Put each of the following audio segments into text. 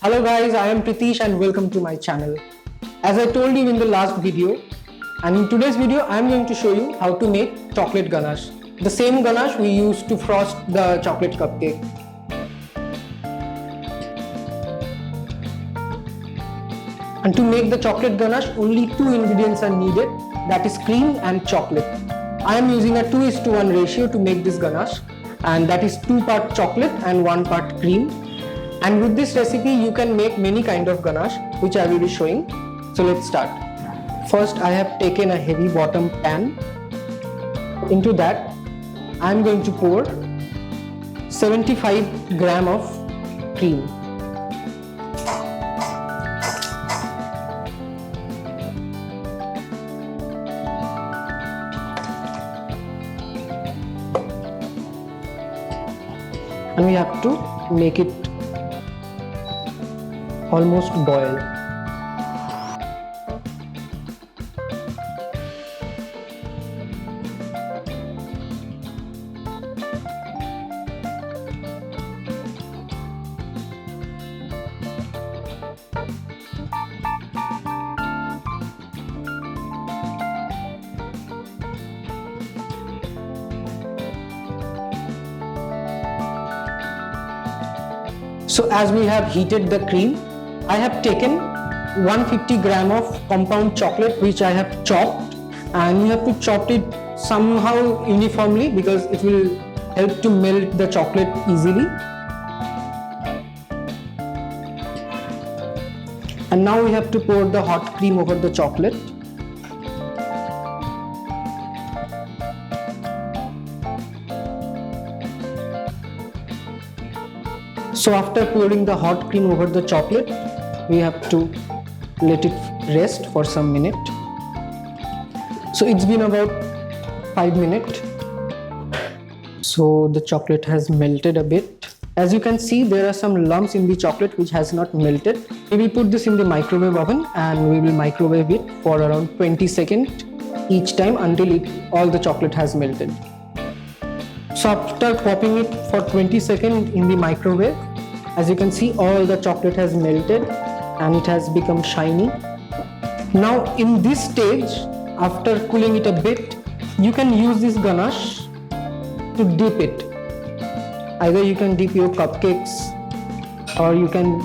Hello guys, I am Pritish and welcome to my channel. As I told you in the last video, and in today's video I am going to show you how to make chocolate ganache. The same ganache we use to frost the chocolate cupcake. And to make the chocolate ganache, only two ingredients are needed, that is cream and chocolate. I am using a 2:1 ratio to make this ganache, and that is 2 part chocolate and 1 part cream. And with this recipe you can make many kind of ganache which I will be showing. So let's start. First I have taken a heavy bottom pan. Into that I am going to pour 75 gram of cream. And we have to make it almost boil. So as we have heated the cream, I have taken 150 gram of compound chocolate which I have chopped, and you have to chop it somehow uniformly because it will help to melt the chocolate easily. And now we have to pour the hot cream over the chocolate. So after pouring the hot cream over the chocolate, we have to let it rest for some minute. So it's been about 5 minutes. So the chocolate has melted a bit. As you can see, there are some lumps in the chocolate which has not melted. We will put this in the microwave oven and we will microwave it for around 20 seconds each time until all the chocolate has melted. So after popping it for 20 seconds in the microwave, as you can see, all the chocolate has melted and it has become shiny. Now in this stage, after cooling it a bit, you can use this ganache to dip it. Either you can dip your cupcakes or you can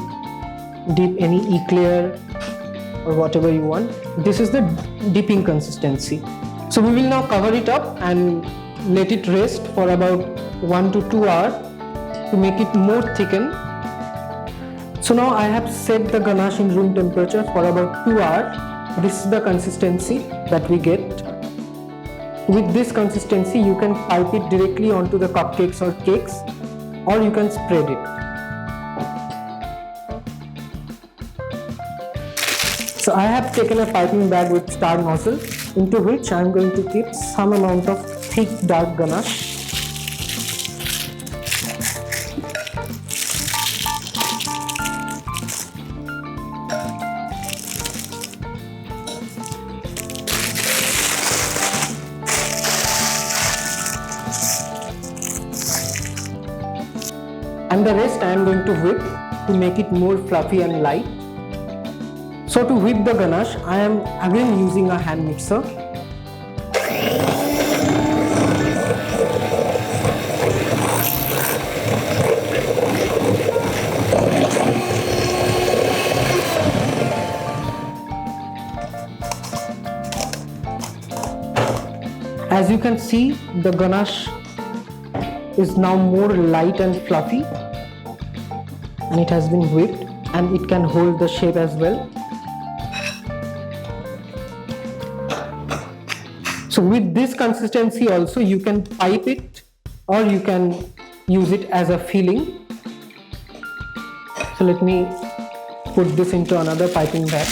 dip any eclair or whatever you want. This is the dipping consistency. So we will now cover it up and let it rest for about 1 to 2 hours to make it more thickened. So now I have set the ganache in room temperature for about 2 hours. This is the consistency that we get. With this consistency you can pipe it directly onto the cupcakes or cakes, or you can spread it. So I have taken a piping bag with star nozzle into which I am going to keep some amount of thick dark ganache. And the rest I am going to whip to make it more fluffy and light. So to whip the ganache, I am again using a hand mixer. As you can see, the ganache is now more light and fluffy, and it has been whipped and it can hold the shape as well. So with this consistency also you can pipe it or you can use it as a filling. So let me put this into another piping bag.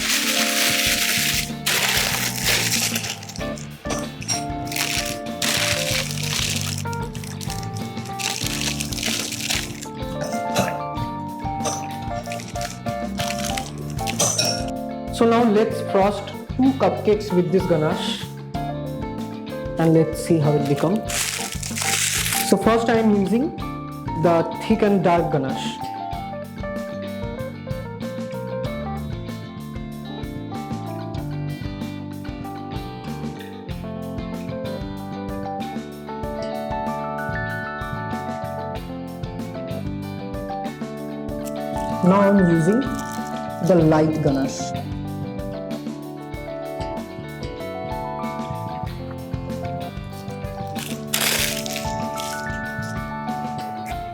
So now let's frost 2 cupcakes with this ganache and let's see how it becomes. So first I am using the thick and dark ganache. Now I'm using the light ganache.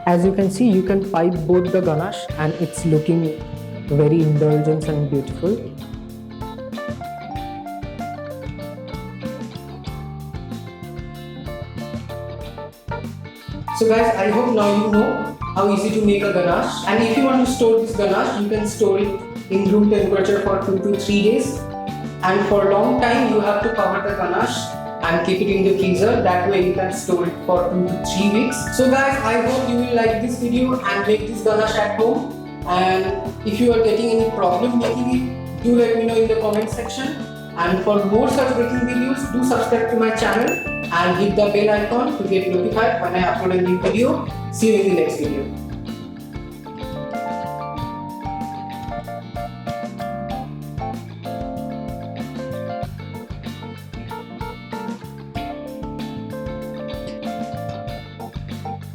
As you can see, you can pipe both the ganache and it's looking very indulgent and beautiful. So guys, I hope now you know how easy to make a ganache. And if you want to store this ganache, you can store it in room temperature for 2 to 3 days. And for a long time, you have to cover the ganache and keep it in the freezer. That way you can store it for 2 to 3 weeks. So guys, I hope you will like this video and make this ganache at home. And if you are getting any problem making it, do let me know in the comment section. And for more such baking videos, do subscribe to my channel and hit the bell icon to get notified when I upload a new video. See you in the next video.